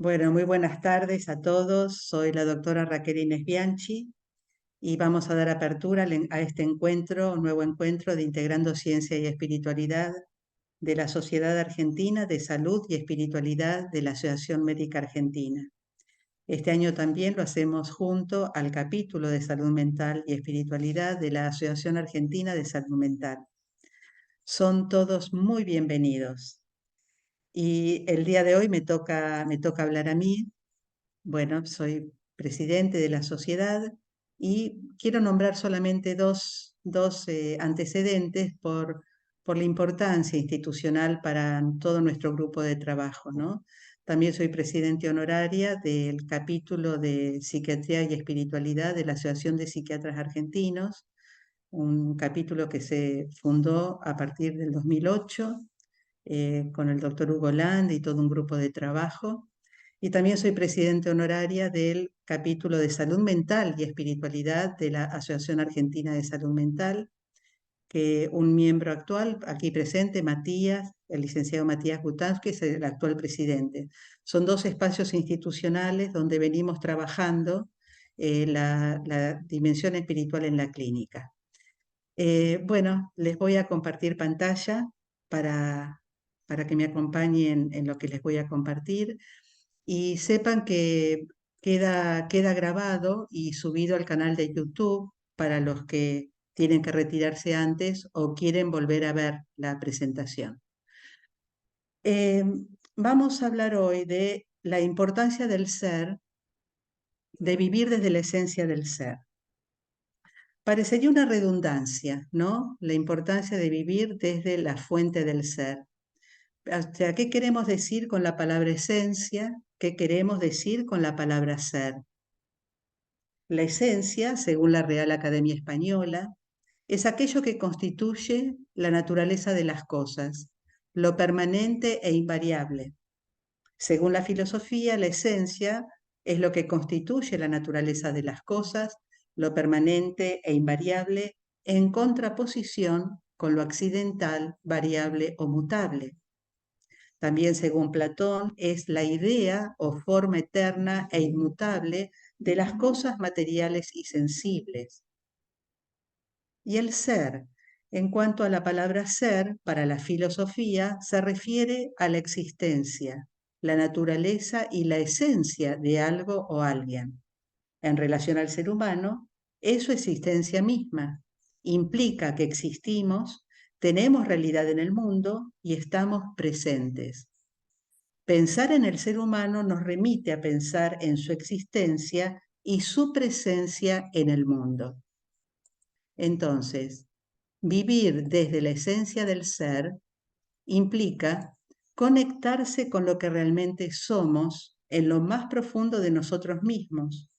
Bueno, muy buenas tardes a todos. Soy la doctora Raquel Inés Bianchi y vamos a dar apertura a este encuentro, un nuevo encuentro de Integrando Ciencia y Espiritualidad de la Sociedad Argentina de Salud y Espiritualidad de la Asociación Médica Argentina. Este año también lo hacemos junto al capítulo de Salud Mental y Espiritualidad de la Asociación Argentina de Salud Mental. Son todos muy bienvenidos. Y el día de hoy me toca hablar a mí. Bueno, soy presidente de la sociedad y quiero nombrar solamente dos antecedentes por la importancia institucional para todo nuestro grupo de trabajo, ¿no? También soy presidente honoraria del capítulo de Psiquiatría y Espiritualidad de la Asociación de Psiquiatras Argentinos, un capítulo que se fundó a partir del 2008 con el doctor Hugo Land y todo un grupo de trabajo. Y también soy presidente honoraria del capítulo de Salud Mental y Espiritualidad de la Asociación Argentina de Salud Mental, que un miembro actual, aquí presente, Matías, el licenciado Matías Gutansky, es el actual presidente. Son dos espacios institucionales donde venimos trabajando la dimensión espiritual en la clínica. Bueno, les voy a compartir pantalla para, para que me acompañen en lo que les voy a compartir y sepan que queda grabado y subido al canal de YouTube para los que tienen que retirarse antes o quieren volver a ver la presentación. Eh, Vamos a hablar hoy de la importancia del ser, de vivir desde la esencia del ser. Parecería una redundancia, ¿no? La importancia de vivir desde la fuente del ser. O sea, ¿qué queremos decir con la palabra esencia? ¿Qué queremos decir con la palabra ser? La esencia, según la Real Academia Española, es aquello que constituye la naturaleza de las cosas, lo permanente e invariable. Según la filosofía, la esencia es lo que constituye la naturaleza de las cosas, lo permanente e invariable, en contraposición con lo accidental, variable o mutable. También, según Platón, es la idea o forma eterna e inmutable de las cosas materiales y sensibles. Y el ser, en cuanto a la palabra ser, para la filosofía, se refiere a la existencia, la naturaleza y la esencia de algo o alguien. En relación al ser humano, es su existencia misma. Implica que existimos, tenemos realidad en el mundo y estamos presentes. Pensar en el ser humano nos remite a pensar en su existencia y su presencia en el mundo. Entonces, vivir desde la esencia del ser implica conectarse con lo que realmente somos en lo más profundo de nosotros mismos,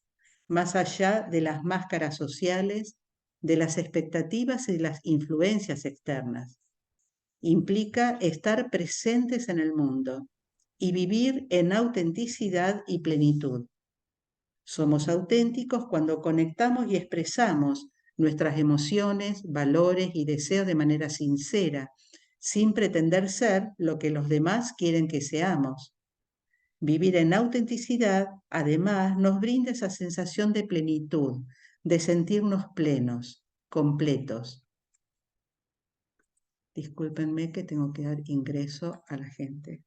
más allá de las máscaras sociales, de las expectativas y de las influencias externas. Implica estar presentes en el mundo y vivir en autenticidad y plenitud. Somos auténticos cuando conectamos y expresamos nuestras emociones, valores y deseos de manera sincera, sin pretender ser lo que los demás quieren que seamos. Vivir en autenticidad, además, nos brinda esa sensación de plenitud, de sentirnos plenos, completos. Discúlpenme que tengo que dar ingreso a la gente.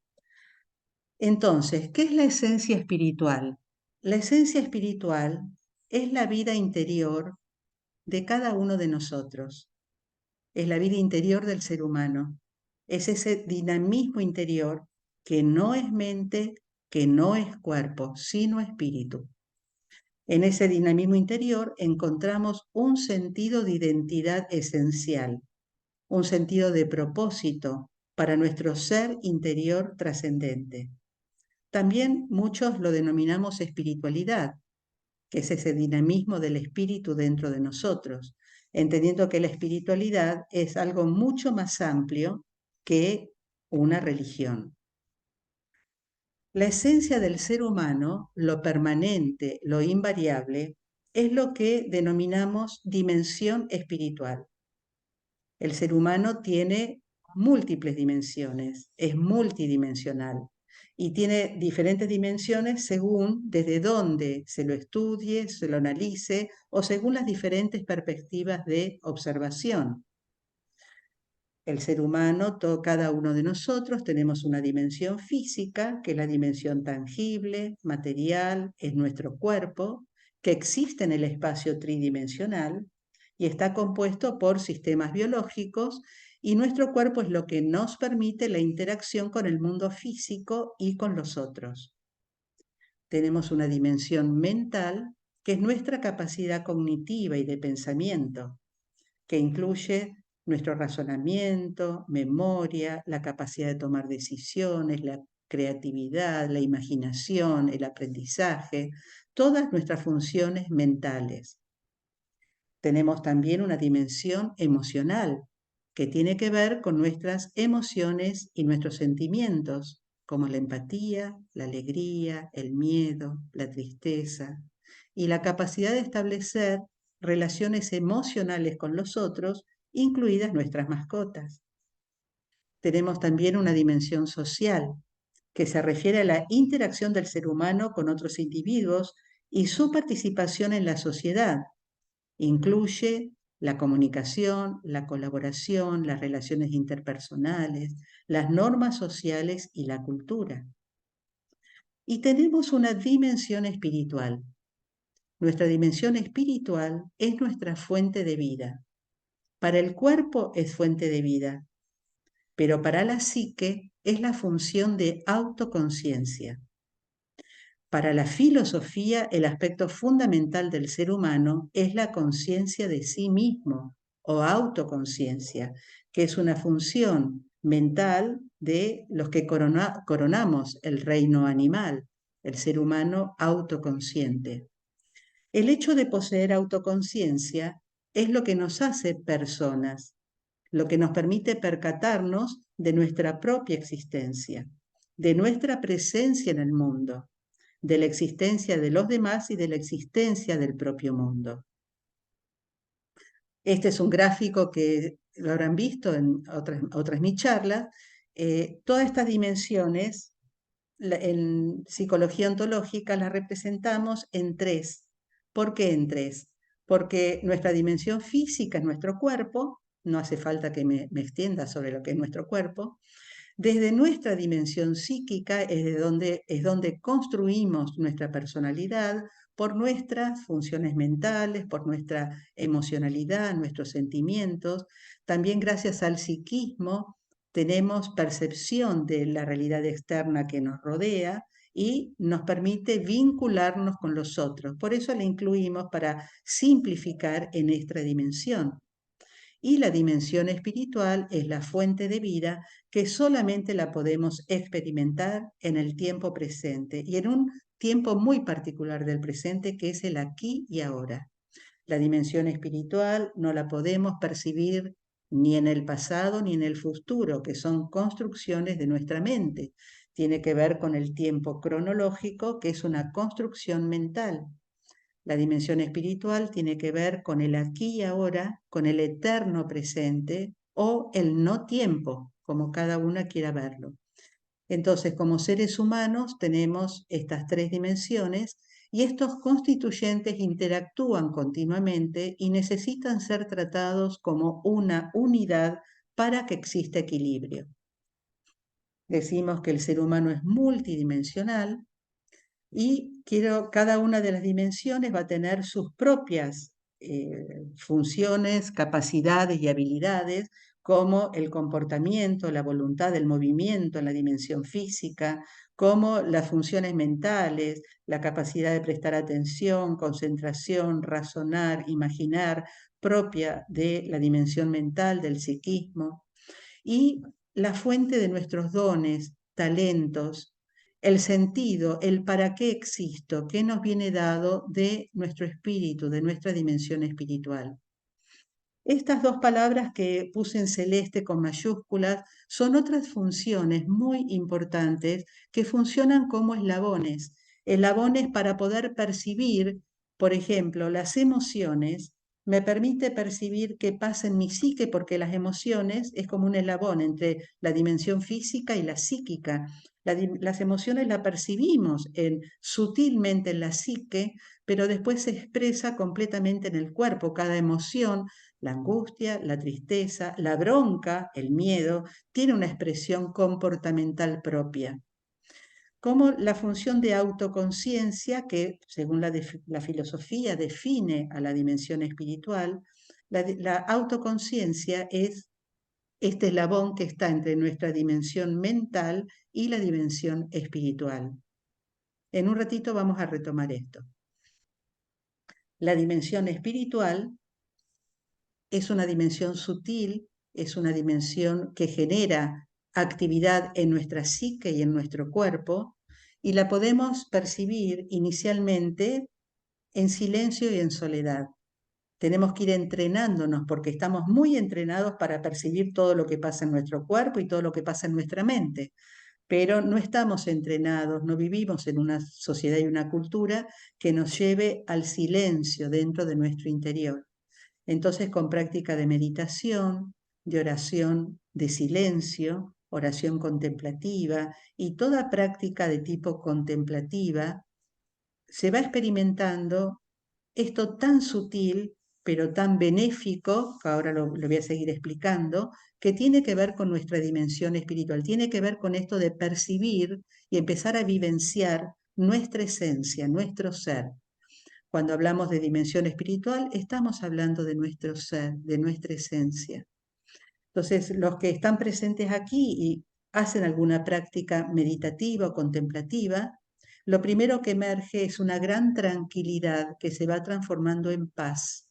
Entonces, ¿qué es la esencia espiritual? La esencia espiritual es la vida interior de cada uno de nosotros. Es la vida interior del ser humano. Es ese dinamismo interior que no es mente, que no es cuerpo, sino espíritu. En ese dinamismo interior encontramos un sentido de identidad esencial, un sentido de propósito para nuestro ser interior trascendente. También muchos lo denominamos espiritualidad, que es ese dinamismo del espíritu dentro de nosotros, entendiendo que la espiritualidad es algo mucho más amplio que una religión. La esencia del ser humano, lo permanente, lo invariable, es lo que denominamos dimensión espiritual. El ser humano tiene múltiples dimensiones, es multidimensional y tiene diferentes dimensiones según desde dónde se lo estudie, se lo analice o según las diferentes perspectivas de observación. El ser humano, cada uno de nosotros, tenemos una dimensión física, que es la dimensión tangible, material, es nuestro cuerpo, que existe en el espacio tridimensional y está compuesto por sistemas biológicos, y nuestro cuerpo es lo que nos permite la interacción con el mundo físico y con los otros. Tenemos una dimensión mental, que es nuestra capacidad cognitiva y de pensamiento, que incluye nuestro razonamiento, memoria, la capacidad de tomar decisiones, la creatividad, la imaginación, el aprendizaje, todas nuestras funciones mentales. Tenemos también una dimensión emocional, que tiene que ver con nuestras emociones y nuestros sentimientos, como la empatía, la alegría, el miedo, la tristeza, y la capacidad de establecer relaciones emocionales con los otros, incluidas nuestras mascotas. Tenemos también una dimensión social, que se refiere a la interacción del ser humano con otros individuos y su participación en la sociedad. Incluye la comunicación, la colaboración, las relaciones interpersonales, las normas sociales y la cultura. Y tenemos una dimensión espiritual. Nuestra dimensión espiritual es nuestra fuente de vida. Para el cuerpo es fuente de vida, pero para la psique es la función de autoconciencia. Para la filosofía, el aspecto fundamental del ser humano es la conciencia de sí mismo o autoconciencia, que es una función mental de los que coronamos el reino animal, el ser humano autoconsciente. El hecho de poseer autoconciencia es lo que nos hace personas, lo que nos permite percatarnos de nuestra propia existencia, de nuestra presencia en el mundo, de la existencia de los demás y de la existencia del propio mundo. Este es un gráfico que lo habrán visto en otras mis charlas. Todas estas dimensiones en psicología ontológica las representamos en tres. ¿Por qué en tres? Porque nuestra dimensión física es nuestro cuerpo, no hace falta que me extienda sobre lo que es nuestro cuerpo. Desde nuestra dimensión psíquica es donde construimos nuestra personalidad por nuestras funciones mentales, por nuestra emocionalidad, nuestros sentimientos. También gracias al psiquismo tenemos percepción de la realidad externa que nos rodea y nos permite vincularnos con los otros. Por eso la incluimos para simplificar en esta dimensión. Y la dimensión espiritual es la fuente de vida que solamente la podemos experimentar en el tiempo presente y en un tiempo muy particular del presente, que es el aquí y ahora. La dimensión espiritual no la podemos percibir ni en el pasado ni en el futuro, que son construcciones de nuestra mente. Tiene que ver con el tiempo cronológico, que es una construcción mental. La dimensión espiritual tiene que ver con el aquí y ahora, con el eterno presente o el no tiempo, como cada una quiera verlo. Entonces, como seres humanos tenemos estas tres dimensiones y estos constituyentes interactúan continuamente y necesitan ser tratados como una unidad para que exista equilibrio. Decimos que el ser humano es multidimensional y cada una de las dimensiones va a tener sus propias funciones, capacidades y habilidades, como el comportamiento, la voluntad, el movimiento en la dimensión física, como las funciones mentales, la capacidad de prestar atención, concentración, razonar, imaginar, propia de la dimensión mental, del psiquismo, y la fuente de nuestros dones, talentos, el sentido, el para qué existo, qué nos viene dado de nuestro espíritu, de nuestra dimensión espiritual. Estas dos palabras que puse en celeste con mayúsculas son otras funciones muy importantes que funcionan como eslabones para poder percibir, por ejemplo, las emociones me permite percibir qué pasa en mi psique, porque las emociones es como un eslabón entre la dimensión física y la psíquica. Las emociones las percibimos sutilmente en la psique, pero después se expresa completamente en el cuerpo. Cada emoción, la angustia, la tristeza, la bronca, el miedo, tiene una expresión comportamental propia. Como la función de autoconciencia, que según la filosofía define a la dimensión espiritual, la autoconciencia es este eslabón que está entre nuestra dimensión mental y la dimensión espiritual. En un ratito vamos a retomar esto. La dimensión espiritual es una dimensión sutil, es una dimensión que genera actividad en nuestra psique y en nuestro cuerpo, y la podemos percibir inicialmente en silencio y en soledad. Tenemos que ir entrenándonos porque estamos muy entrenados para percibir todo lo que pasa en nuestro cuerpo y todo lo que pasa en nuestra mente, pero no estamos entrenados, no vivimos en una sociedad y una cultura que nos lleve al silencio dentro de nuestro interior. Entonces, con práctica de meditación, de oración de silencio, oración contemplativa y toda práctica de tipo contemplativa, se va experimentando esto tan sutil, pero tan benéfico, que ahora lo voy a seguir explicando, que tiene que ver con nuestra dimensión espiritual, tiene que ver con esto de percibir y empezar a vivenciar nuestra esencia, nuestro ser. Cuando hablamos de dimensión espiritual, estamos hablando de nuestro ser, de nuestra esencia. Entonces, los que están presentes aquí y hacen alguna práctica meditativa o contemplativa, lo primero que emerge es una gran tranquilidad que se va transformando en paz.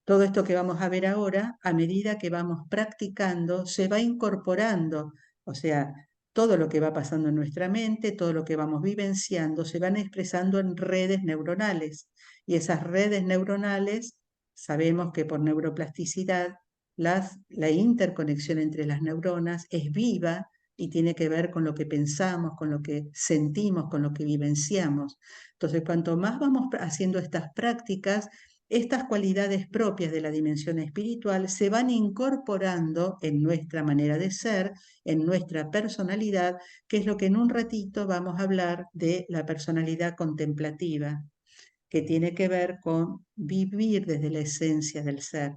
Todo esto que vamos a ver ahora, a medida que vamos practicando, se va incorporando, o sea, todo lo que va pasando en nuestra mente, todo lo que vamos vivenciando, se van expresando en redes neuronales. Y esas redes neuronales, sabemos que por neuroplasticidad, la interconexión entre las neuronas es viva y tiene que ver con lo que pensamos, con lo que sentimos, con lo que vivenciamos. Entonces, cuanto más vamos haciendo estas prácticas, estas cualidades propias de la dimensión espiritual se van incorporando en nuestra manera de ser, en nuestra personalidad, que es lo que en un ratito vamos a hablar de la personalidad contemplativa, que tiene que ver con vivir desde la esencia del ser.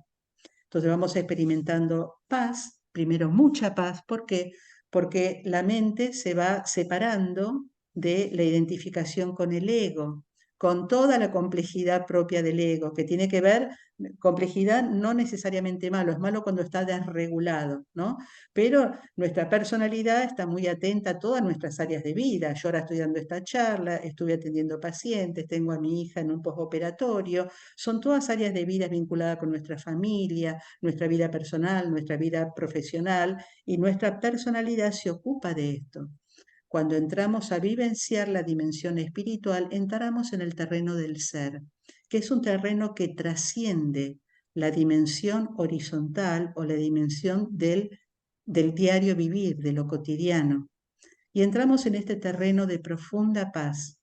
Entonces vamos experimentando paz, primero mucha paz, ¿por qué? Porque la mente se va separando de la identificación con el ego, con toda la complejidad propia del ego, que tiene que ver, complejidad no necesariamente malo, es malo cuando está desregulado, ¿no? Pero nuestra personalidad está muy atenta a todas nuestras áreas de vida. Yo ahora estoy dando esta charla, estuve atendiendo pacientes, tengo a mi hija en un postoperatorio, son todas áreas de vida vinculadas con nuestra familia, nuestra vida personal, nuestra vida profesional, y nuestra personalidad se ocupa de esto. Cuando entramos a vivenciar la dimensión espiritual, entramos en el terreno del ser, que es un terreno que trasciende la dimensión horizontal o la dimensión del diario vivir, de lo cotidiano. Y entramos en este terreno de profunda paz.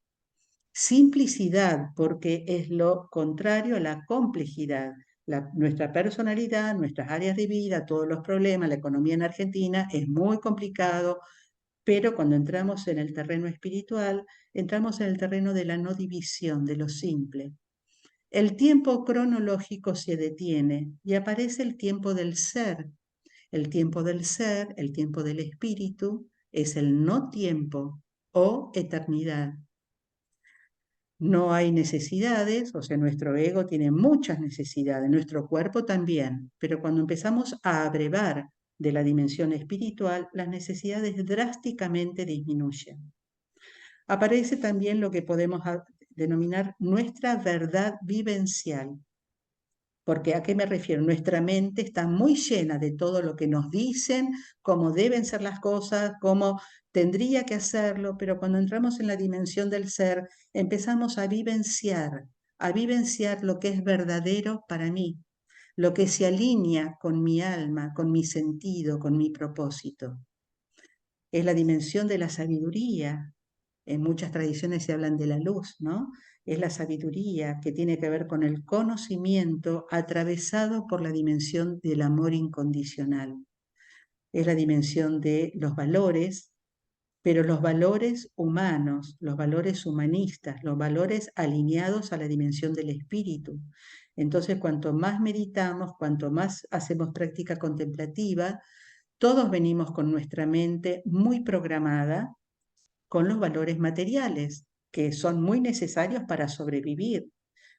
Simplicidad, porque es lo contrario a la complejidad. Nuestra personalidad, nuestras áreas de vida, todos los problemas, la economía en Argentina es muy complicado, pero cuando entramos en el terreno espiritual, entramos en el terreno de la no división, de lo simple. El tiempo cronológico se detiene y aparece el tiempo del ser. El tiempo del ser, el tiempo del espíritu, es el no tiempo o eternidad. No hay necesidades, o sea, nuestro ego tiene muchas necesidades, nuestro cuerpo también, pero cuando empezamos a abrevar de la dimensión espiritual, las necesidades drásticamente disminuyen. Aparece también lo que podemos denominar nuestra verdad vivencial. Porque ¿a qué me refiero? Nuestra mente está muy llena de todo lo que nos dicen, cómo deben ser las cosas, cómo tendría que hacerlo, pero cuando entramos en la dimensión del ser, empezamos a vivenciar lo que es verdadero para mí, lo que se alinea con mi alma, con mi sentido, con mi propósito. Es la dimensión de la sabiduría, En muchas tradiciones se hablan de la luz, ¿no? Es la sabiduría que tiene que ver con el conocimiento atravesado por la dimensión del amor incondicional. Es la dimensión de los valores, pero los valores humanos, los valores humanistas, los valores alineados a la dimensión del espíritu. Entonces, cuanto más meditamos, cuanto más hacemos práctica contemplativa, todos venimos con nuestra mente muy programada con los valores materiales, que son muy necesarios para sobrevivir.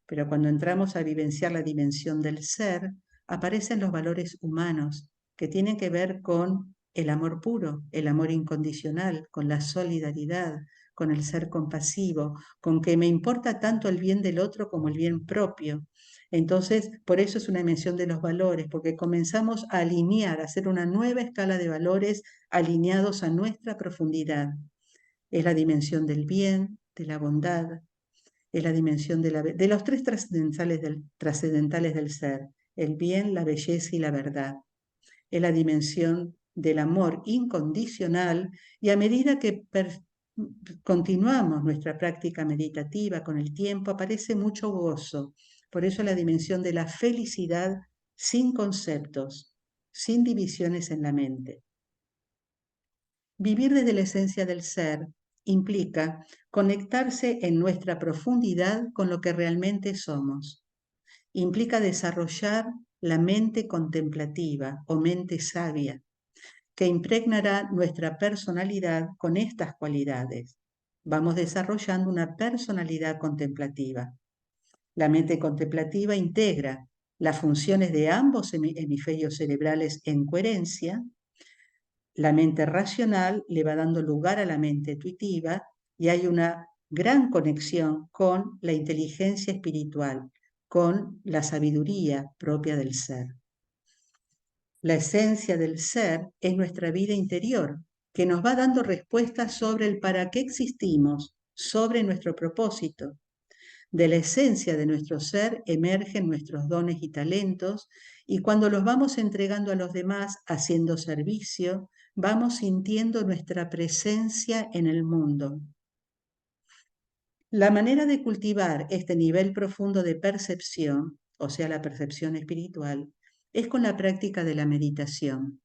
Pero cuando entramos a vivenciar la dimensión del ser, aparecen los valores humanos, que tienen que ver con el amor puro, el amor incondicional, con la solidaridad, con el ser compasivo, con que me importa tanto el bien del otro como el bien propio. Entonces, por eso es una dimensión de los valores, porque comenzamos a alinear, a hacer una nueva escala de valores alineados a nuestra profundidad. Es la dimensión del bien, de la bondad, es la dimensión de los tres trascendentales del ser, el bien, la belleza y la verdad. Es la dimensión del amor incondicional y a medida que continuamos nuestra práctica meditativa con el tiempo, aparece mucho gozo. Por eso la dimensión de la felicidad sin conceptos, sin divisiones en la mente. Vivir desde la esencia del ser implica conectarse en nuestra profundidad con lo que realmente somos. Implica desarrollar la mente contemplativa o mente sabia, que impregnará nuestra personalidad con estas cualidades. Vamos desarrollando una personalidad contemplativa. La mente contemplativa integra las funciones de ambos hemisferios cerebrales en coherencia. La mente racional le va dando lugar a la mente intuitiva y hay una gran conexión con la inteligencia espiritual, con la sabiduría propia del ser. La esencia del ser es nuestra vida interior, que nos va dando respuestas sobre el para qué existimos, sobre nuestro propósito. De la esencia de nuestro ser emergen nuestros dones y talentos, y cuando los vamos entregando a los demás haciendo servicio, vamos sintiendo nuestra presencia en el mundo. La manera de cultivar este nivel profundo de percepción, o sea, la percepción espiritual, es con la práctica de la meditación.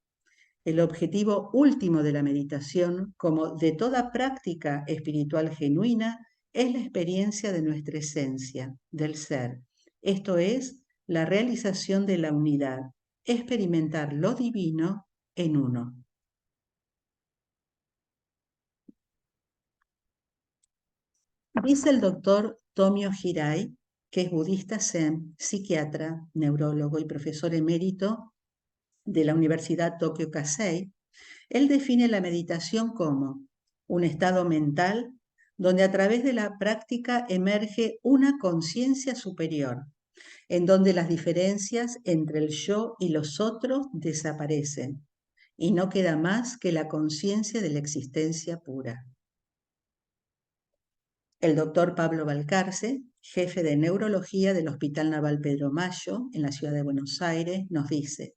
El objetivo último de la meditación, como de toda práctica espiritual genuina, es la experiencia de nuestra esencia, del ser. Esto es la realización de la unidad, experimentar lo divino en uno. Dice el doctor Tomio Hirai, que es budista zen, psiquiatra, neurólogo y profesor emérito de la Universidad Tokyo Kasei. Él define la meditación como un estado mental donde a través de la práctica emerge una conciencia superior, en donde las diferencias entre el yo y los otros desaparecen y no queda más que la conciencia de la existencia pura. El doctor Pablo Balcarce, jefe de neurología del Hospital Naval Pedro Mayo en la ciudad de Buenos Aires, nos dice: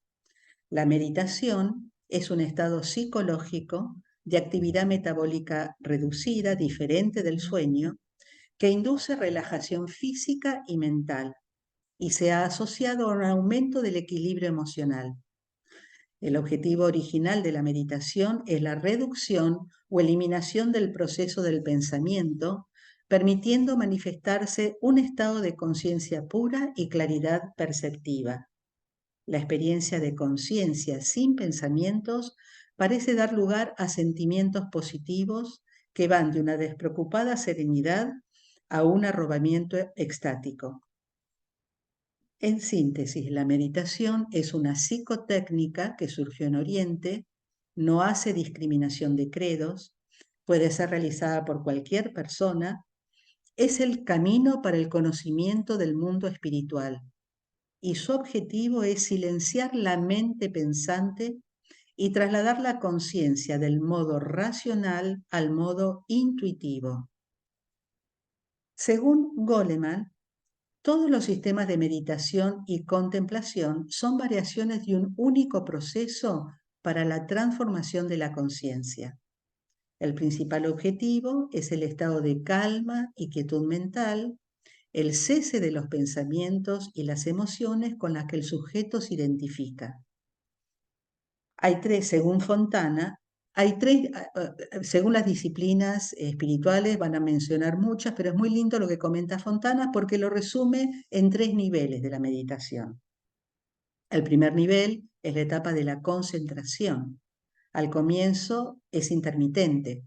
la meditación es un estado psicológico de actividad metabólica reducida, diferente del sueño, que induce relajación física y mental y se ha asociado a un aumento del equilibrio emocional. El objetivo original de la meditación es la reducción o eliminación del proceso del pensamiento, permitiendo manifestarse un estado de conciencia pura y claridad perceptiva. La experiencia de conciencia sin pensamientos parece dar lugar a sentimientos positivos que van de una despreocupada serenidad a un arrobamiento extático. En síntesis, la meditación es una psicotécnica que surgió en Oriente, no hace discriminación de credos, puede ser realizada por cualquier persona, es el camino para el conocimiento del mundo espiritual y su objetivo es silenciar la mente pensante y trasladar la conciencia del modo racional al modo intuitivo. Según Goleman, todos los sistemas de meditación y contemplación son variaciones de un único proceso para la transformación de la conciencia. El principal objetivo es el estado de calma y quietud mental, el cese de los pensamientos y las emociones con las que el sujeto se identifica. Hay tres, según Fontana, según las disciplinas espirituales van a mencionar muchas, pero es muy lindo lo que comenta Fontana porque lo resume en 3 niveles de la meditación. El primer nivel es la etapa de la concentración. Al comienzo es intermitente.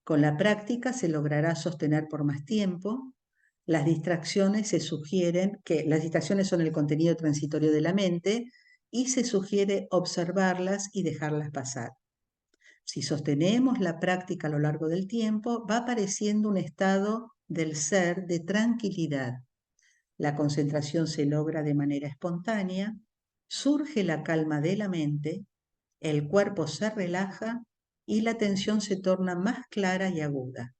Con la práctica se logrará sostener por más tiempo. Las distracciones son el contenido transitorio de la mente y se sugiere observarlas y dejarlas pasar. Si sostenemos la práctica a lo largo del tiempo, va apareciendo un estado del ser de tranquilidad. La concentración se logra de manera espontánea, surge la calma de la mente, el cuerpo se relaja y la atención se torna más clara y aguda.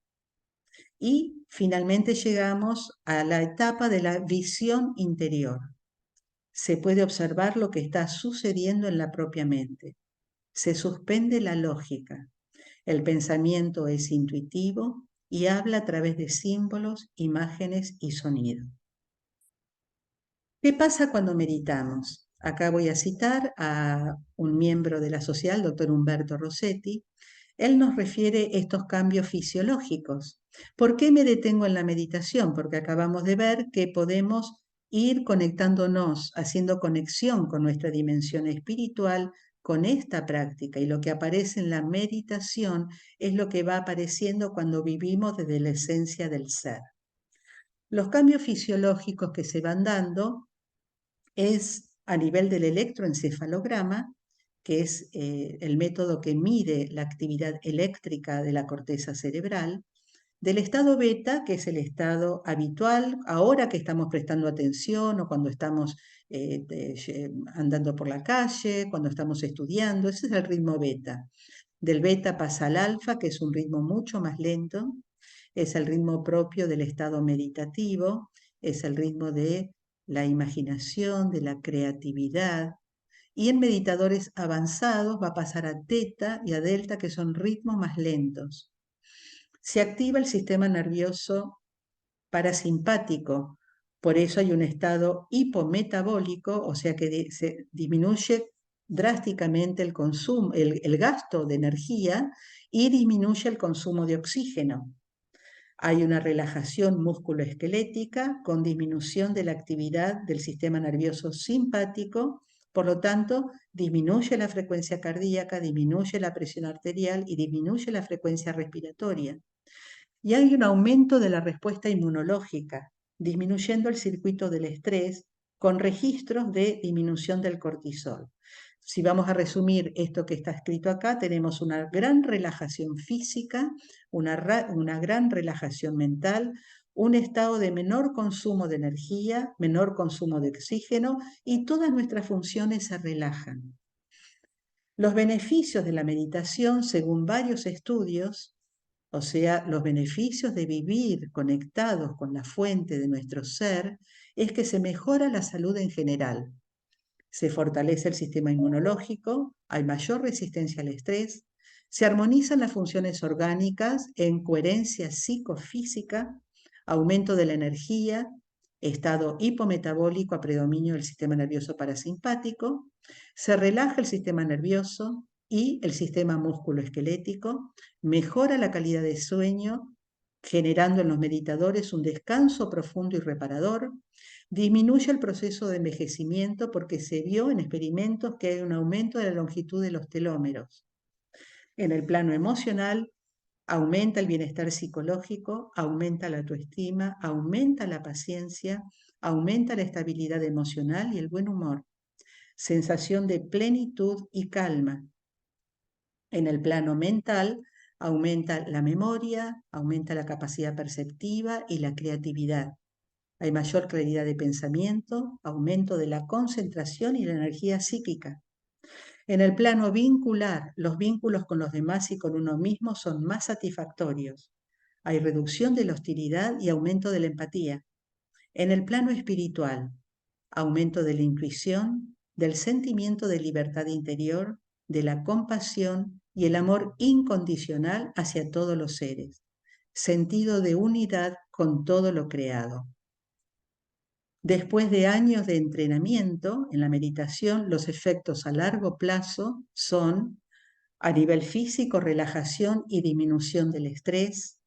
Y finalmente llegamos a la etapa de la visión interior. Se puede observar lo que está sucediendo en la propia mente. Se suspende la lógica. El pensamiento es intuitivo y habla a través de símbolos, imágenes y sonidos. ¿Qué pasa cuando meditamos? Acá voy a citar a un miembro de la sociedad, el doctor Humberto Rossetti. Él nos refiere estos cambios fisiológicos. ¿Por qué me detengo en la meditación? Porque acabamos de ver que podemos ir conectándonos, haciendo conexión con nuestra dimensión espiritual con esta práctica. Y lo que aparece en la meditación es lo que va apareciendo cuando vivimos desde la esencia del ser. Los cambios fisiológicos que se van dando es a nivel del electroencefalograma, que es el método que mide la actividad eléctrica de la corteza cerebral, del estado beta, que es el estado habitual, ahora que estamos prestando atención o cuando estamos andando por la calle, cuando estamos estudiando, ese es el ritmo beta. Del beta pasa al alfa, que es un ritmo mucho más lento, es el ritmo propio del estado meditativo, es el ritmo de la imaginación, de la creatividad. Y en meditadores avanzados va a pasar a teta y a delta, que son ritmos más lentos. Se activa el sistema nervioso parasimpático, por eso hay un estado hipometabólico, o sea que se disminuye drásticamente el consumo, el gasto de energía y disminuye el consumo de oxígeno. Hay una relajación musculoesquelética con disminución de la actividad del sistema nervioso simpático, por lo tanto, disminuye la frecuencia cardíaca, disminuye la presión arterial y disminuye la frecuencia respiratoria. Y hay un aumento de la respuesta inmunológica, disminuyendo el circuito del estrés con registros de disminución del cortisol. Si vamos a resumir esto que está escrito acá, tenemos una gran relajación física, una gran relajación mental, un estado de menor consumo de energía, menor consumo de oxígeno y todas nuestras funciones se relajan. Los beneficios de la meditación, según varios estudios, o sea, los beneficios de vivir conectados con la fuente de nuestro ser, es que se mejora la salud en general. Se fortalece el sistema inmunológico, hay mayor resistencia al estrés, se armonizan las funciones orgánicas en coherencia psicofísica, aumento de la energía, estado hipometabólico a predominio del sistema nervioso parasimpático, se relaja el sistema nervioso y el sistema musculoesquelético, mejora la calidad de sueño, generando en los meditadores un descanso profundo y reparador, disminuye el proceso de envejecimiento porque se vio en experimentos que hay un aumento de la longitud de los telómeros. En el plano emocional, aumenta el bienestar psicológico, aumenta la autoestima, aumenta la paciencia, aumenta la estabilidad emocional y el buen humor. Sensación de plenitud y calma. En el plano mental, aumenta la memoria, aumenta la capacidad perceptiva y la creatividad. Hay mayor claridad de pensamiento, aumento de la concentración y la energía psíquica. En el plano vincular, los vínculos con los demás y con uno mismo son más satisfactorios. Hay reducción de la hostilidad y aumento de la empatía. En el plano espiritual, aumento de la intuición, del sentimiento de libertad interior, de la compasión y el amor incondicional hacia todos los seres, sentido de unidad con todo lo creado. Después de años de entrenamiento en la meditación, los efectos a largo plazo son, a nivel físico, relajación y disminución del estrés;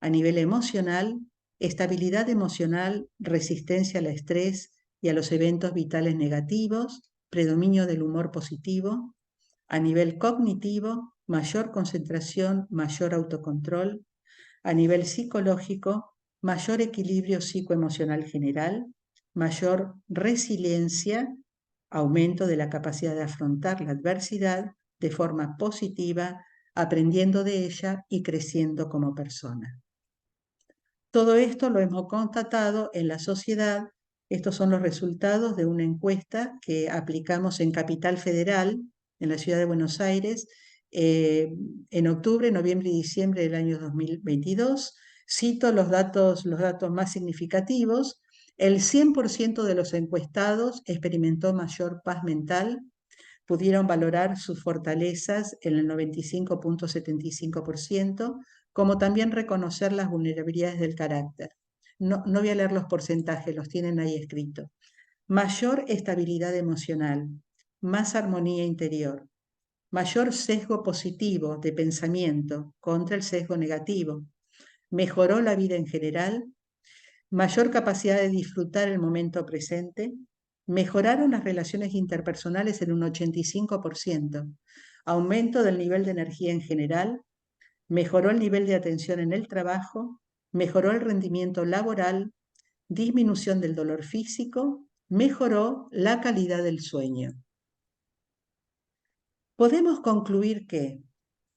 a nivel emocional, estabilidad emocional, resistencia al estrés y a los eventos vitales negativos, predominio del humor positivo; a nivel cognitivo, mayor concentración, mayor autocontrol; a nivel psicológico, mayor equilibrio psicoemocional general, mayor resiliencia, aumento de la capacidad de afrontar la adversidad de forma positiva, aprendiendo de ella y creciendo como persona. Todo esto lo hemos constatado en la sociedad. Estos son los resultados de una encuesta que aplicamos en Capital Federal, en la ciudad de Buenos Aires, en octubre, noviembre y diciembre del año 2022. Cito los datos más significativos. El 100% de los encuestados experimentó mayor paz mental, pudieron valorar sus fortalezas en el 95.75%, como también reconocer las vulnerabilidades del carácter. No voy a leer los porcentajes, los tienen ahí escritos. Mayor estabilidad emocional, más armonía interior, mayor sesgo positivo de pensamiento contra el sesgo negativo, mejoró la vida en general, mayor capacidad de disfrutar el momento presente, mejoraron las relaciones interpersonales en un 85%, aumento del nivel de energía en general, mejoró el nivel de atención en el trabajo, mejoró el rendimiento laboral, disminución del dolor físico, mejoró la calidad del sueño. Podemos concluir que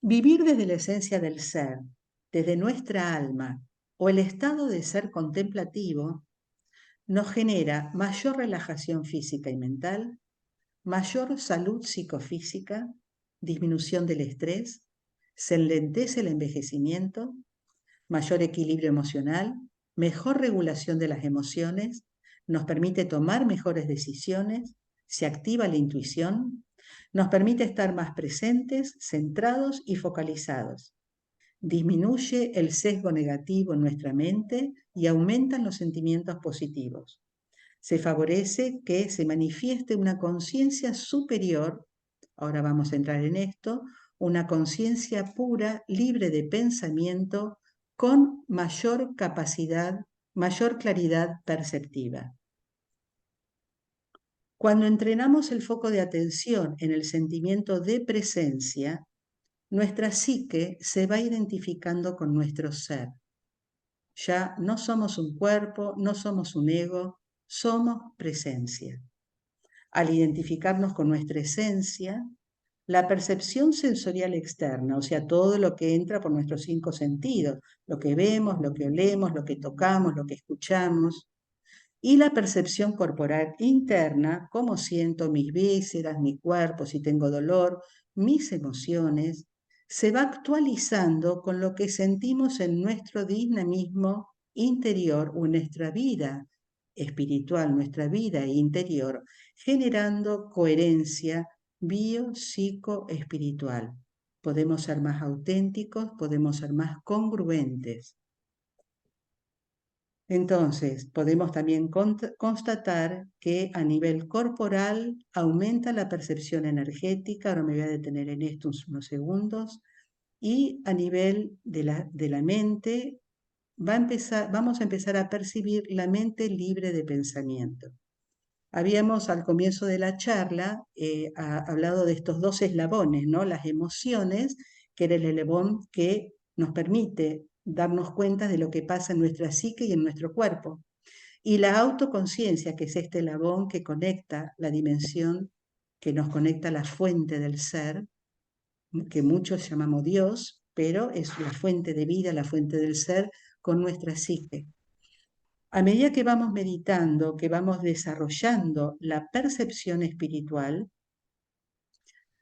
vivir desde la esencia del ser, desde nuestra alma o el estado de ser contemplativo, nos genera mayor relajación física y mental, mayor salud psicofísica, disminución del estrés, se enlentece el envejecimiento, mayor equilibrio emocional, mejor regulación de las emociones, nos permite tomar mejores decisiones, se activa la intuición, nos permite estar más presentes, centrados y focalizados. Disminuye el sesgo negativo en nuestra mente y aumentan los sentimientos positivos. Se favorece que se manifieste una conciencia superior, ahora vamos a entrar en esto, una conciencia pura, libre de pensamiento, con mayor capacidad, mayor claridad perceptiva. Cuando entrenamos el foco de atención en el sentimiento de presencia, nuestra psique se va identificando con nuestro ser. Ya no somos un cuerpo, no somos un ego, somos presencia. Al identificarnos con nuestra esencia, la percepción sensorial externa, o sea, todo lo que entra por nuestros 5 sentidos, lo que vemos, lo que olemos, lo que tocamos, lo que escuchamos, y la percepción corporal interna, cómo siento mis vísceras, mi cuerpo, si tengo dolor, mis emociones, se va actualizando con lo que sentimos en nuestro dinamismo interior o en nuestra vida espiritual, nuestra vida interior, generando coherencia bio-psico-espiritual. Podemos ser más auténticos, podemos ser más congruentes. Entonces, podemos también constatar que a nivel corporal aumenta la percepción energética, ahora me voy a detener en esto unos segundos, y a nivel de la mente vamos a empezar a percibir la mente libre de pensamiento. Habíamos al comienzo de la charla hablado de estos 2 eslabones, ¿no? Las emociones, que era el eslabón que nos permite darnos cuenta de lo que pasa en nuestra psique y en nuestro cuerpo. Y la autoconciencia, que es este eslabón que conecta la dimensión, que nos conecta a la fuente del ser, que muchos llamamos Dios, pero es la fuente de vida, la fuente del ser, con nuestra psique. A medida que vamos meditando, que vamos desarrollando la percepción espiritual,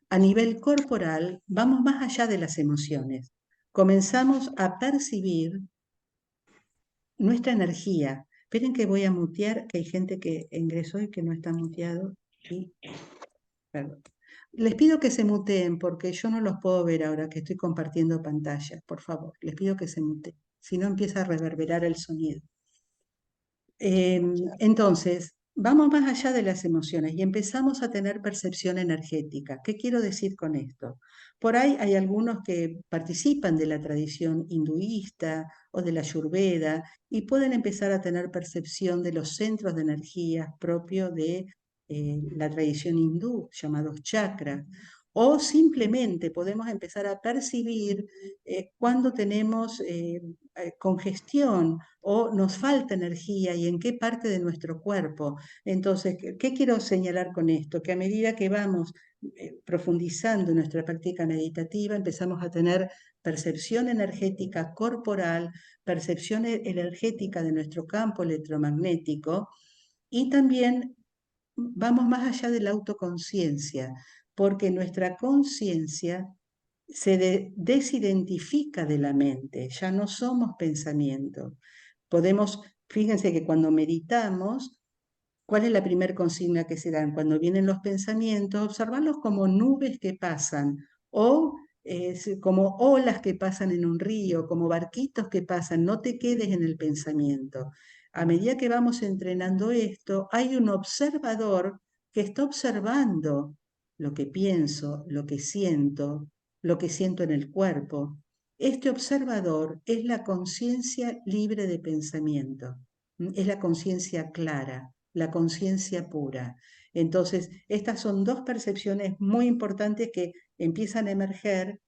a nivel corporal vamos más allá de las emociones. Comenzamos a percibir nuestra energía. Esperen que voy a mutear, que hay gente que ingresó y que no está muteado. Perdón. Les pido que se muteen porque yo no los puedo ver ahora que estoy compartiendo pantalla, por favor. Les pido que se muteen, si no empieza a reverberar el sonido. Entonces, vamos más allá de las emociones y empezamos a tener percepción energética. ¿Qué quiero decir con esto? Por ahí hay algunos que participan de la tradición hinduista o de la Ayurveda y pueden empezar a tener percepción de los centros de energía propios de la tradición hindú, llamados chakras. O simplemente podemos empezar a percibir cuando tenemos congestión o nos falta energía y en qué parte de nuestro cuerpo. Entonces, ¿qué quiero señalar con esto? Que a medida que vamos profundizando en nuestra práctica meditativa, empezamos a tener percepción energética corporal, percepción energética de nuestro campo electromagnético y también vamos más allá de la autoconciencia, porque nuestra conciencia se desidentifica de la mente, ya no somos pensamiento. Podemos, fíjense que cuando meditamos, ¿cuál es la primera consigna que se dan? Cuando vienen los pensamientos, observarlos como nubes que pasan o como olas que pasan en un río, como barquitos que pasan, no te quedes en el pensamiento. A medida que vamos entrenando esto, hay un observador que está observando lo que pienso, lo que siento en el cuerpo. Este observador es la conciencia libre de pensamiento, es la conciencia clara, la conciencia pura. Entonces, estas son dos percepciones muy importantes que empiezan a emerger,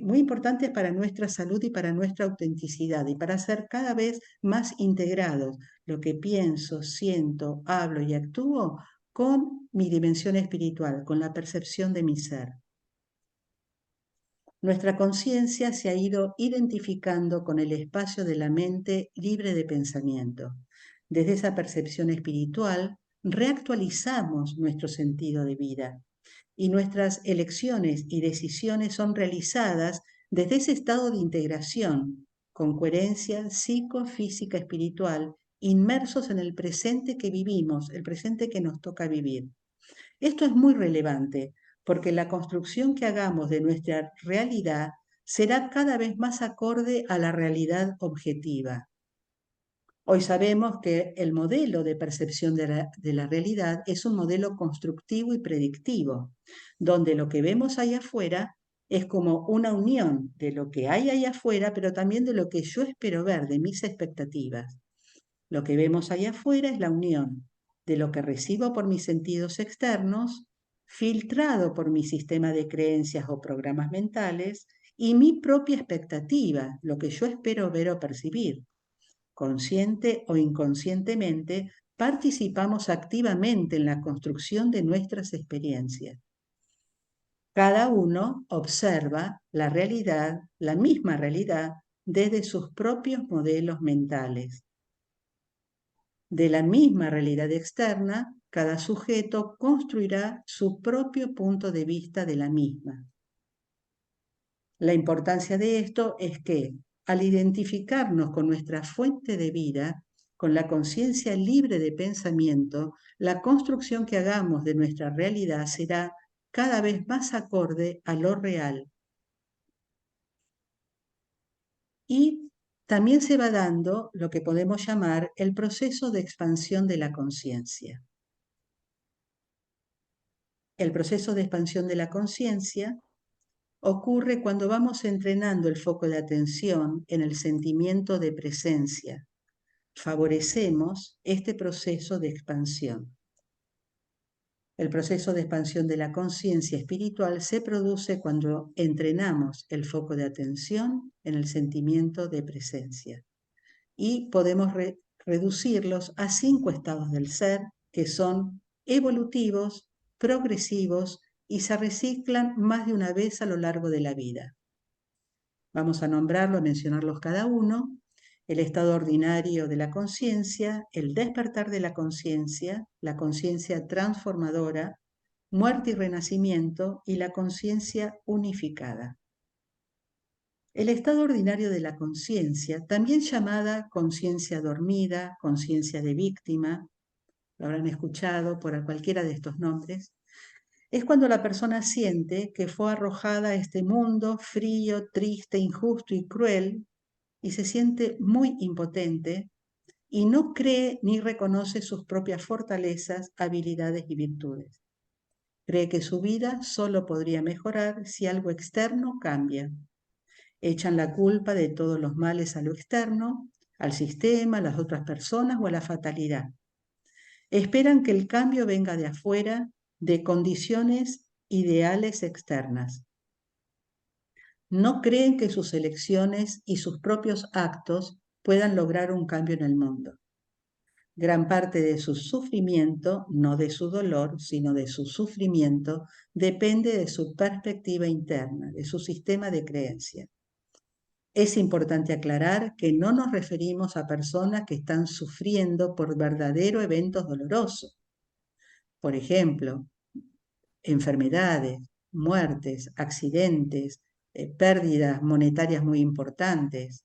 muy importantes para nuestra salud y para nuestra autenticidad y para ser cada vez más integrados, lo que pienso, siento, hablo y actúo con mi dimensión espiritual, con la percepción de mi ser. Nuestra conciencia se ha ido identificando con el espacio de la mente libre de pensamiento. Desde esa percepción espiritual, reactualizamos nuestro sentido de vida y nuestras elecciones y decisiones son realizadas desde ese estado de integración, con coherencia psicofísica espiritual, inmersos en el presente que vivimos, el presente que nos toca vivir. Esto es muy relevante porque la construcción que hagamos de nuestra realidad será cada vez más acorde a la realidad objetiva. Hoy sabemos que el modelo de percepción de la realidad es un modelo constructivo y predictivo, donde lo que vemos allá afuera es como una unión de lo que hay allá afuera, pero también de lo que yo espero ver, de mis expectativas. Lo que vemos allá afuera es la unión de lo que recibo por mis sentidos externos, filtrado por mi sistema de creencias o programas mentales, y mi propia expectativa, lo que yo espero ver o percibir. Consciente o inconscientemente, participamos activamente en la construcción de nuestras experiencias. Cada uno observa la realidad, la misma realidad, desde sus propios modelos mentales. De la misma realidad externa, cada sujeto construirá su propio punto de vista de la misma. La importancia de esto es que, al identificarnos con nuestra fuente de vida, con la conciencia libre de pensamiento, la construcción que hagamos de nuestra realidad será cada vez más acorde a lo real. Y también se va dando lo que podemos llamar el proceso de expansión de la conciencia. El proceso de expansión de la conciencia ocurre cuando vamos entrenando el foco de atención en el sentimiento de presencia. Favorecemos este proceso de expansión. El proceso de expansión de la conciencia espiritual se produce cuando entrenamos el foco de atención en el sentimiento de presencia. Y podemos reducirlos a 5 estados del ser que son evolutivos, progresivos y se reciclan más de una vez a lo largo de la vida. Vamos a nombrarlo, a mencionarlos cada uno. El estado ordinario de la conciencia, el despertar de la conciencia transformadora, muerte y renacimiento y la conciencia unificada. El estado ordinario de la conciencia, también llamada conciencia dormida, conciencia de víctima, lo habrán escuchado por cualquiera de estos nombres, Es cuando la persona siente que fue arrojada a este mundo frío, triste, injusto y cruel y se siente muy impotente y no cree ni reconoce sus propias fortalezas, habilidades y virtudes. Cree que su vida solo podría mejorar si algo externo cambia. Echan la culpa de todos los males a lo externo, al sistema, a las otras personas o a la fatalidad. Esperan que el cambio venga de afuera, de condiciones ideales externas. No creen que sus elecciones y sus propios actos puedan lograr un cambio en el mundo. Gran parte de su sufrimiento, no de su dolor, sino de su sufrimiento, depende de su perspectiva interna, de su sistema de creencia. Es importante aclarar que no nos referimos a personas que están sufriendo por verdaderos eventos dolorosos. Por ejemplo, enfermedades, muertes, accidentes, pérdidas monetarias muy importantes.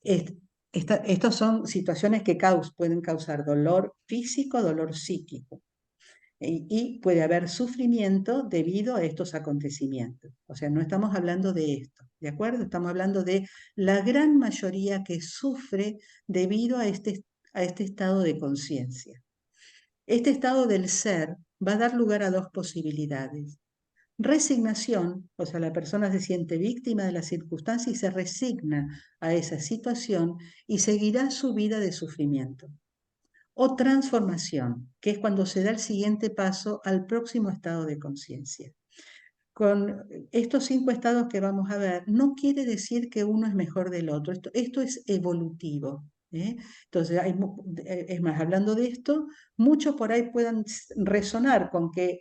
Estas son situaciones que pueden causar dolor físico, dolor psíquico. Y puede haber sufrimiento debido a estos acontecimientos. O sea, no estamos hablando de esto, ¿de acuerdo? Estamos hablando de la gran mayoría que sufre debido a este estado de conciencia. Este estado del ser va a dar lugar a dos posibilidades. Resignación, o sea, la persona se siente víctima de la circunstancia y se resigna a esa situación y seguirá su vida de sufrimiento. O transformación, que es cuando se da el siguiente paso al próximo estado de conciencia. Con estos 5 estados que vamos a ver, no quiere decir que uno es mejor del otro, esto es evolutivo. Entonces, es más, hablando de esto, muchos por ahí puedan resonar con que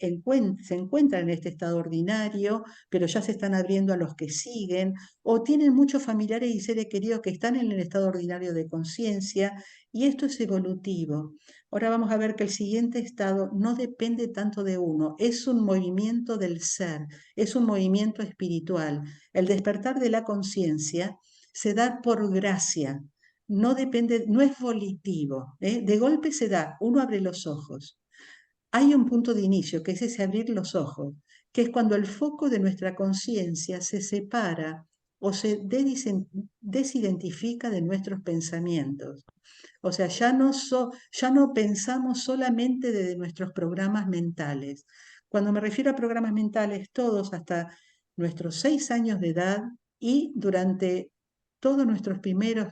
se encuentran en este estado ordinario, pero ya se están abriendo a los que siguen, o tienen muchos familiares y seres queridos que están en el estado ordinario de conciencia, y esto es evolutivo. Ahora vamos a ver que el siguiente estado no depende tanto de uno, es un movimiento del ser, es un movimiento espiritual. El despertar de la conciencia se da por gracia, no depende, no es volitivo, de golpe se da, uno abre los ojos. Hay un punto de inicio, que es ese abrir los ojos, que es cuando el foco de nuestra conciencia se separa o se desidentifica de nuestros pensamientos. O sea, ya no pensamos solamente desde nuestros programas mentales. Cuando me refiero a programas mentales, todos hasta nuestros 6 años de edad y durante todos nuestros primeros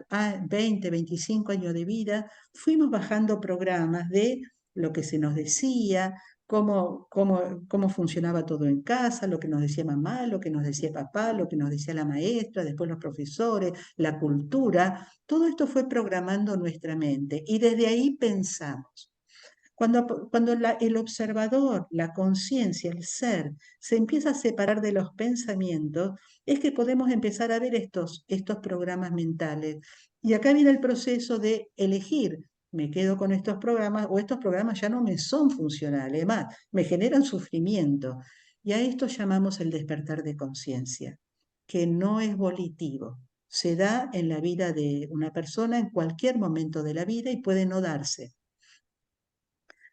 20, 25 años de vida, fuimos bajando programas de lo que se nos decía, cómo funcionaba todo en casa, lo que nos decía mamá, lo que nos decía papá, lo que nos decía la maestra, después los profesores, la cultura. Todo esto fue programando nuestra mente y desde ahí pensamos. Cuando el observador, la conciencia, el ser, se empieza a separar de los pensamientos, es que podemos empezar a ver estos programas mentales. Y acá viene el proceso de elegir. Me quedo con estos programas o estos programas ya no me son funcionales, además, me generan sufrimiento. Y a esto llamamos el despertar de conciencia, que no es volitivo. Se da en la vida de una persona en cualquier momento de la vida y puede no darse.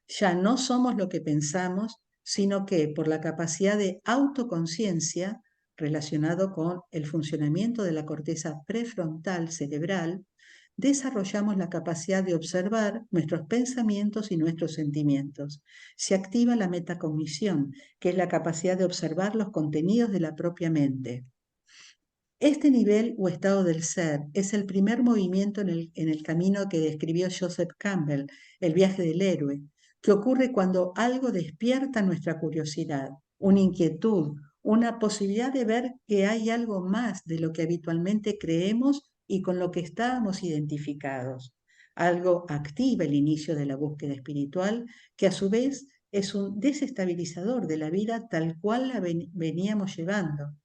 Ya no somos lo que pensamos, sino que por la capacidad de autoconciencia relacionado con el funcionamiento de la corteza prefrontal cerebral, desarrollamos la capacidad de observar nuestros pensamientos y nuestros sentimientos. Se activa la metacognición, que es la capacidad de observar los contenidos de la propia mente. Este nivel o estado del ser es el primer movimiento en el camino que describió Joseph Campbell, el viaje del héroe, que ocurre cuando algo despierta nuestra curiosidad, una inquietud, una posibilidad de ver que hay algo más de lo que habitualmente creemos y con lo que estábamos identificados. Algo activa el inicio de la búsqueda espiritual, que a su vez es un desestabilizador de la vida tal cual la veníamos llevando.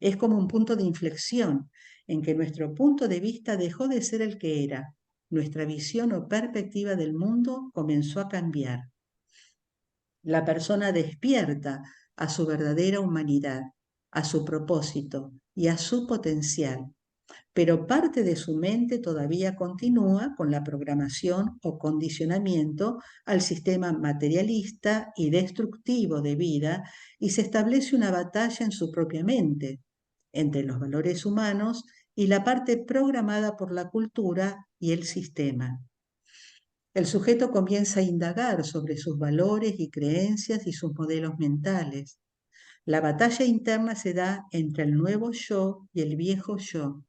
Es como un punto de inflexión en que nuestro punto de vista dejó de ser el que era. Nuestra visión o perspectiva del mundo comenzó a cambiar. La persona despierta a su verdadera humanidad, a su propósito y a su potencial. pero parte de su mente todavía continúa con la programación o condicionamiento al sistema materialista y destructivo de vida y se establece una batalla en su propia mente entre los valores humanos y la parte programada por la cultura y el sistema. El sujeto comienza a indagar sobre sus valores y creencias y sus modelos mentales. La batalla interna se da entre el nuevo yo y el viejo yo.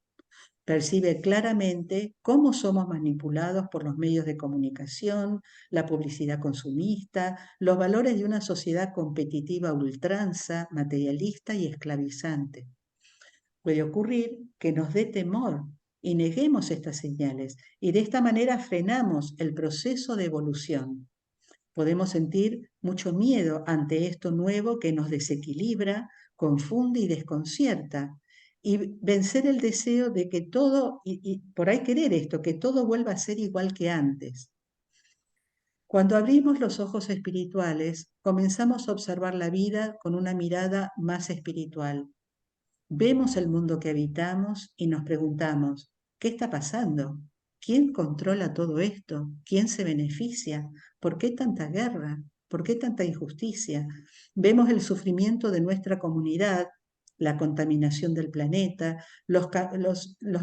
Percibe claramente cómo somos manipulados por los medios de comunicación, la publicidad consumista, los valores de una sociedad competitiva a ultranza, materialista y esclavizante. Puede ocurrir que nos dé temor y neguemos estas señales y de esta manera frenamos el proceso de evolución. Podemos sentir mucho miedo ante esto nuevo que nos desequilibra, confunde y desconcierta. Y vencer el deseo de que todo, y por ahí querer esto, que todo vuelva a ser igual que antes. Cuando abrimos los ojos espirituales, comenzamos a observar la vida con una mirada más espiritual. Vemos el mundo que habitamos y nos preguntamos, ¿qué está pasando? ¿Quién controla todo esto? ¿Quién se beneficia? ¿Por qué tanta guerra? ¿Por qué tanta injusticia? Vemos el sufrimiento de nuestra comunidad, la contaminación del planeta, los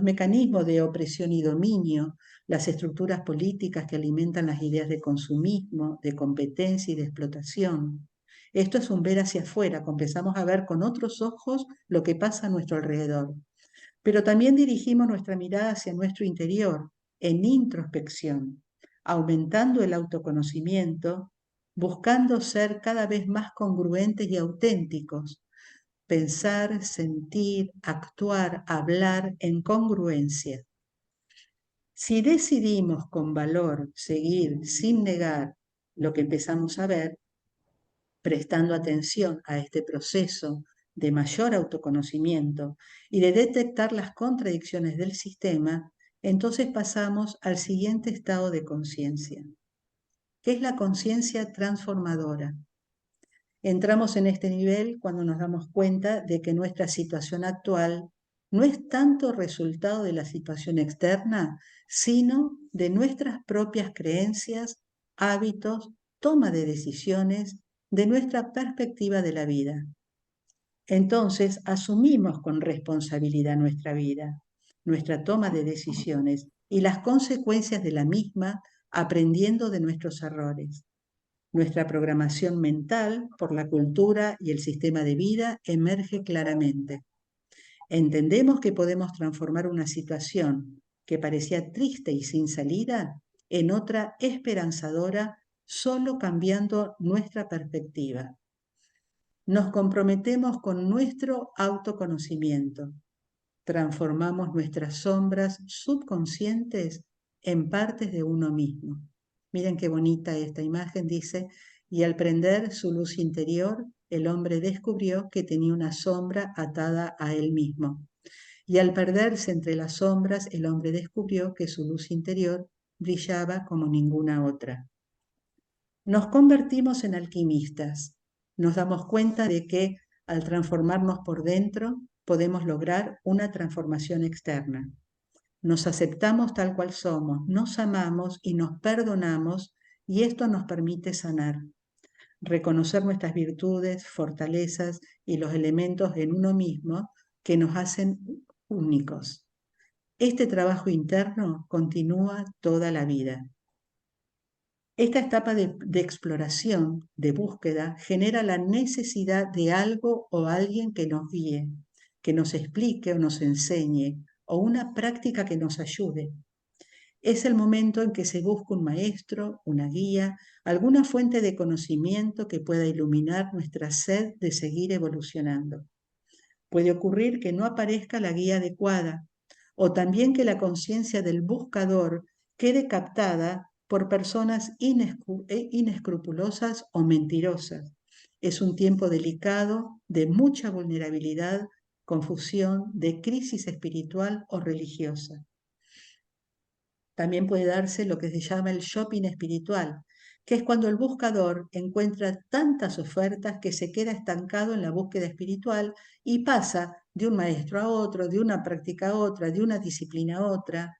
mecanismos de opresión y dominio, las estructuras políticas que alimentan las ideas de consumismo, de competencia y de explotación. Esto es un ver hacia afuera, comenzamos a ver con otros ojos lo que pasa a nuestro alrededor. Pero también dirigimos nuestra mirada hacia nuestro interior, en introspección, aumentando el autoconocimiento, buscando ser cada vez más congruentes y auténticos, pensar, sentir, actuar, hablar en congruencia. Si decidimos con valor seguir sin negar lo que empezamos a ver, prestando atención a este proceso de mayor autoconocimiento y de detectar las contradicciones del sistema, entonces pasamos al siguiente estado de conciencia, que es la conciencia transformadora. Entramos en este nivel cuando nos damos cuenta de que nuestra situación actual no es tanto resultado de la situación externa, sino de nuestras propias creencias, hábitos, toma de decisiones, de nuestra perspectiva de la vida. Entonces asumimos con responsabilidad nuestra vida, nuestra toma de decisiones y las consecuencias de la misma, aprendiendo de nuestros errores. Nuestra programación mental por la cultura y el sistema de vida emerge claramente. Entendemos que podemos transformar una situación que parecía triste y sin salida en otra esperanzadora solo cambiando nuestra perspectiva. Nos comprometemos con nuestro autoconocimiento. Transformamos nuestras sombras subconscientes en partes de uno mismo. Miren qué bonita esta imagen, dice, y al prender su luz interior, el hombre descubrió que tenía una sombra atada a él mismo. Y al perderse entre las sombras, el hombre descubrió que su luz interior brillaba como ninguna otra. Nos convertimos en alquimistas. Nos damos cuenta de que al transformarnos por dentro, podemos lograr una transformación externa. Nos aceptamos tal cual somos, nos amamos y nos perdonamos y esto nos permite sanar, reconocer nuestras virtudes, fortalezas y los elementos en uno mismo que nos hacen únicos. Este trabajo interno continúa toda la vida. Esta etapa de exploración, de búsqueda, genera la necesidad de algo o alguien que nos guíe, que nos explique o nos enseñe, o una práctica que nos ayude. Es el momento en que se busca un maestro, una guía, alguna fuente de conocimiento que pueda iluminar nuestra sed de seguir evolucionando. Puede ocurrir que no aparezca la guía adecuada, o también que la conciencia del buscador quede captada por personas inescrupulosas o mentirosas. Es un tiempo delicado, de mucha vulnerabilidad, confusión, de crisis espiritual o religiosa. También puede darse lo que se llama el shopping espiritual, que es cuando el buscador encuentra tantas ofertas que se queda estancado en la búsqueda espiritual y pasa de un maestro a otro, de una práctica a otra, de una disciplina a otra.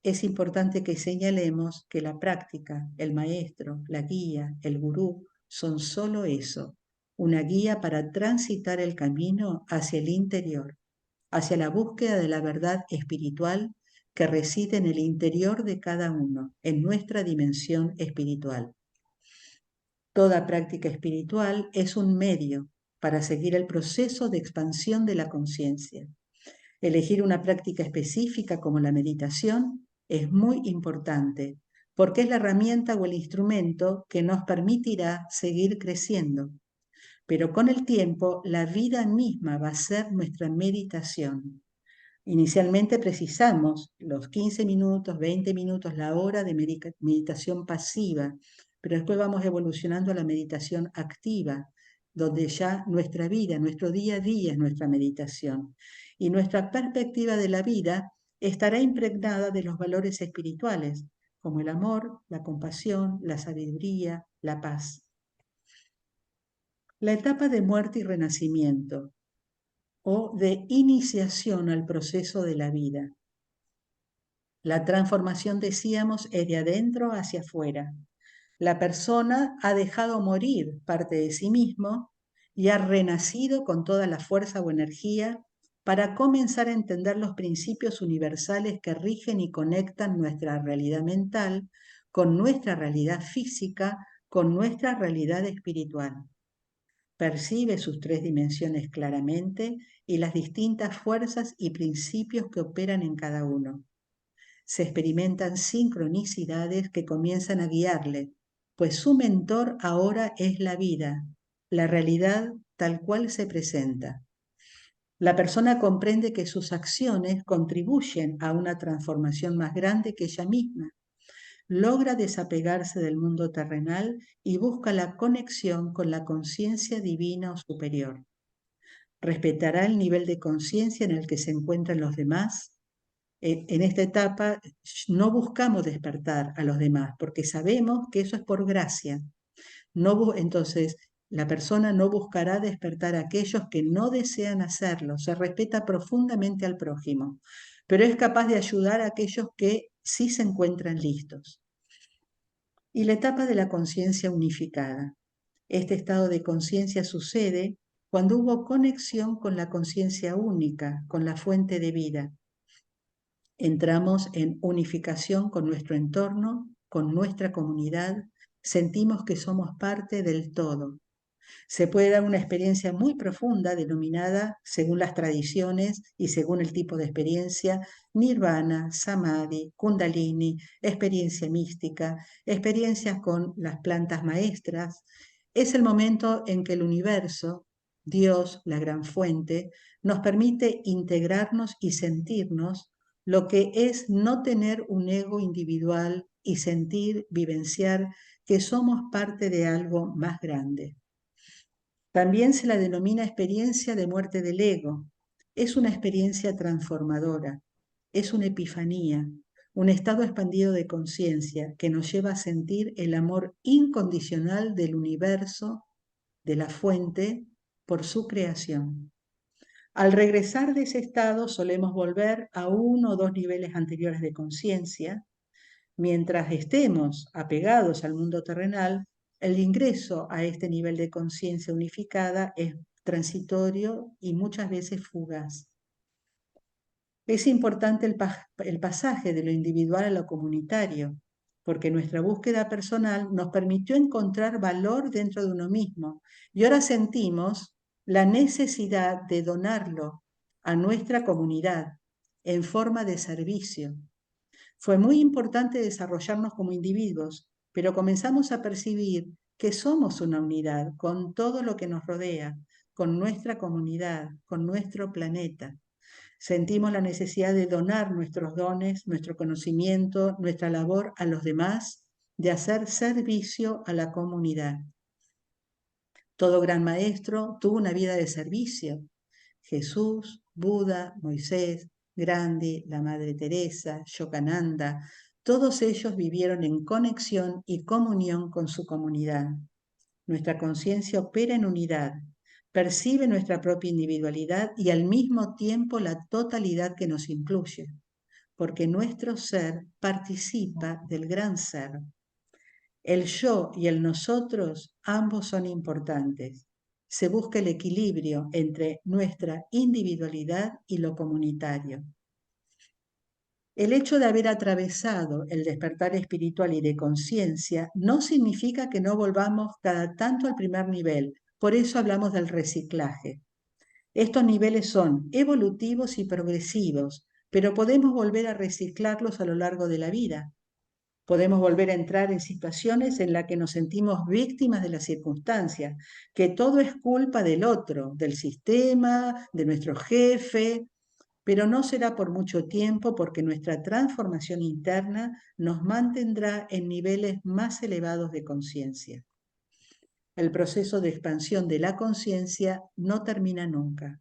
Es importante que señalemos que la práctica, el maestro, la guía, el gurú, son solo eso, una guía para transitar el camino hacia el interior, hacia la búsqueda de la verdad espiritual que reside en el interior de cada uno, en nuestra dimensión espiritual. Toda práctica espiritual es un medio para seguir el proceso de expansión de la conciencia. Elegir una práctica específica como la meditación es muy importante porque es la herramienta o el instrumento que nos permitirá seguir creciendo. Pero con el tiempo, la vida misma va a ser nuestra meditación. Inicialmente precisamos los 15 minutos, 20 minutos, la hora de meditación pasiva, pero después vamos evolucionando a la meditación activa, donde ya nuestra vida, nuestro día a día es nuestra meditación. Y nuestra perspectiva de la vida estará impregnada de los valores espirituales, como el amor, la compasión, la sabiduría, la paz. La etapa de muerte y renacimiento, o de iniciación al proceso de la vida. La transformación, decíamos, es de adentro hacia afuera. La persona ha dejado morir parte de sí mismo y ha renacido con toda la fuerza o energía para comenzar a entender los principios universales que rigen y conectan nuestra realidad mental con nuestra realidad física, con nuestra realidad espiritual. Percibe sus tres dimensiones claramente y las distintas fuerzas y principios que operan en cada uno. Se experimentan sincronicidades que comienzan a guiarle, pues su mentor ahora es la vida, la realidad tal cual se presenta. La persona comprende que sus acciones contribuyen a una transformación más grande que ella misma. Logra desapegarse del mundo terrenal y busca la conexión con la conciencia divina o superior. Respetará el nivel de conciencia en el que se encuentran los demás. En esta etapa no buscamos despertar a los demás porque sabemos que eso es por gracia. Entonces, la persona no buscará despertar a aquellos que no desean hacerlo. Se respeta profundamente al prójimo, pero es capaz de ayudar a aquellos que sí se encuentran listos. Y la etapa de la conciencia unificada. Este estado de conciencia sucede cuando hubo conexión con la conciencia única, con la fuente de vida. Entramos en unificación con nuestro entorno, con nuestra comunidad, sentimos que somos parte del todo. Se puede dar una experiencia muy profunda denominada, según las tradiciones y según el tipo de experiencia, nirvana, samadhi, kundalini, experiencia mística, experiencias con las plantas maestras. Es el momento en que el universo, Dios, la gran fuente, nos permite integrarnos y sentirnos lo que es no tener un ego individual y sentir, vivenciar que somos parte de algo más grande. También se la denomina experiencia de muerte del ego. Es una experiencia transformadora, es una epifanía, un estado expandido de conciencia que nos lleva a sentir el amor incondicional del universo, de la fuente, por su creación. Al regresar de ese estado solemos volver a uno o dos niveles anteriores de conciencia. Mientras estemos apegados al mundo terrenal, el ingreso a este nivel de conciencia unificada es transitorio y muchas veces fugaz. Es importante el pasaje de lo individual a lo comunitario, porque nuestra búsqueda personal nos permitió encontrar valor dentro de uno mismo y ahora sentimos la necesidad de donarlo a nuestra comunidad en forma de servicio. Fue muy importante desarrollarnos como individuos, pero comenzamos a percibir que somos una unidad con todo lo que nos rodea, con nuestra comunidad, con nuestro planeta. Sentimos la necesidad de donar nuestros dones, nuestro conocimiento, nuestra labor a los demás, de hacer servicio a la comunidad. Todo gran maestro tuvo una vida de servicio. Jesús, Buda, Moisés, Gandhi, la Madre Teresa, Yogananda, todos ellos vivieron en conexión y comunión con su comunidad. Nuestra conciencia opera en unidad, percibe nuestra propia individualidad y al mismo tiempo la totalidad que nos incluye, porque nuestro ser participa del gran ser. El yo y el nosotros, ambos son importantes. Se busca el equilibrio entre nuestra individualidad y lo comunitario. El hecho de haber atravesado el despertar espiritual y de conciencia no significa que no volvamos cada tanto al primer nivel. Por eso hablamos del reciclaje. Estos niveles son evolutivos y progresivos, pero podemos volver a reciclarlos a lo largo de la vida. Podemos volver a entrar en situaciones en las que nos sentimos víctimas de las circunstancias, que todo es culpa del otro, del sistema, de nuestro jefe, pero no será por mucho tiempo porque nuestra transformación interna nos mantendrá en niveles más elevados de conciencia. El proceso de expansión de la conciencia no termina nunca.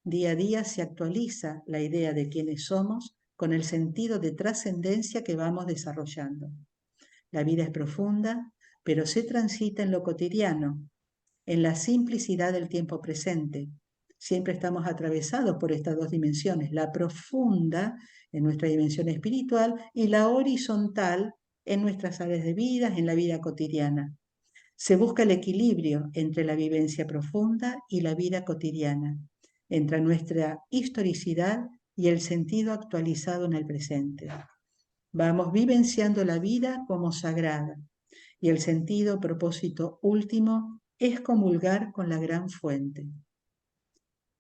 Día a día se actualiza la idea de quiénes somos con el sentido de trascendencia que vamos desarrollando. La vida es profunda, pero se transita en lo cotidiano, en la simplicidad del tiempo presente. Siempre estamos atravesados por estas dos dimensiones, la profunda en nuestra dimensión espiritual y la horizontal en nuestras áreas de vida, en la vida cotidiana. Se busca el equilibrio entre la vivencia profunda y la vida cotidiana, entre nuestra historicidad y el sentido actualizado en el presente. Vamos vivenciando la vida como sagrada y el sentido, propósito último es comulgar con la gran fuente.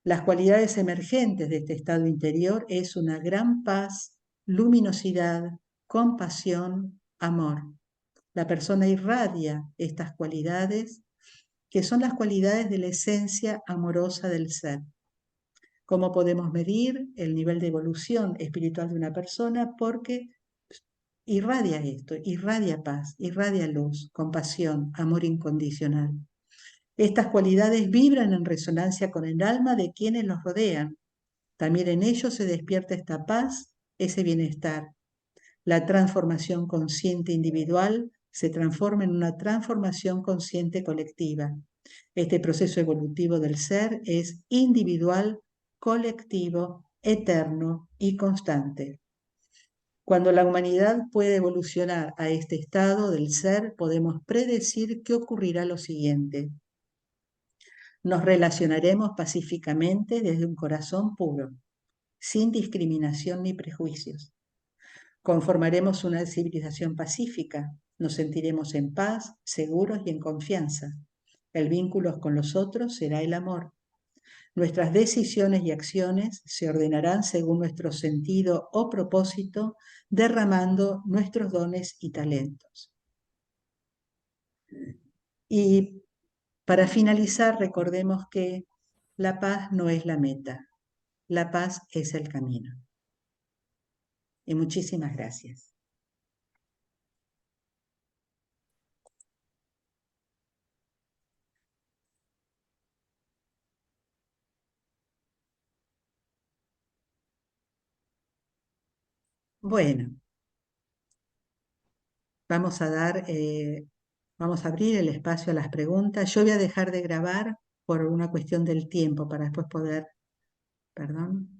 Las cualidades emergentes de este estado interior es una gran paz, luminosidad, compasión, amor. La persona irradia estas cualidades, que son las cualidades de la esencia amorosa del ser. ¿Cómo podemos medir el nivel de evolución espiritual de una persona? Porque irradia esto, irradia paz, irradia luz, compasión, amor incondicional. Estas cualidades vibran en resonancia con el alma de quienes los rodean. También en ellos se despierta esta paz, ese bienestar. La transformación consciente individual se transforma en una transformación consciente colectiva. Este proceso evolutivo del ser es individual, colectivo, eterno y constante. Cuando la humanidad puede evolucionar a este estado del ser, podemos predecir que ocurrirá lo siguiente. Nos relacionaremos pacíficamente desde un corazón puro, sin discriminación ni prejuicios. Conformaremos una civilización pacífica, nos sentiremos en paz, seguros y en confianza. El vínculo con los otros será el amor. Nuestras decisiones y acciones se ordenarán según nuestro sentido o propósito, derramando nuestros dones y talentos. Y para finalizar, recordemos que la paz no es la meta, la paz es el camino. Y muchísimas gracias. Bueno, vamos vamos a abrir el espacio a las preguntas. Yo voy a dejar de grabar por una cuestión del tiempo para después poder, perdón.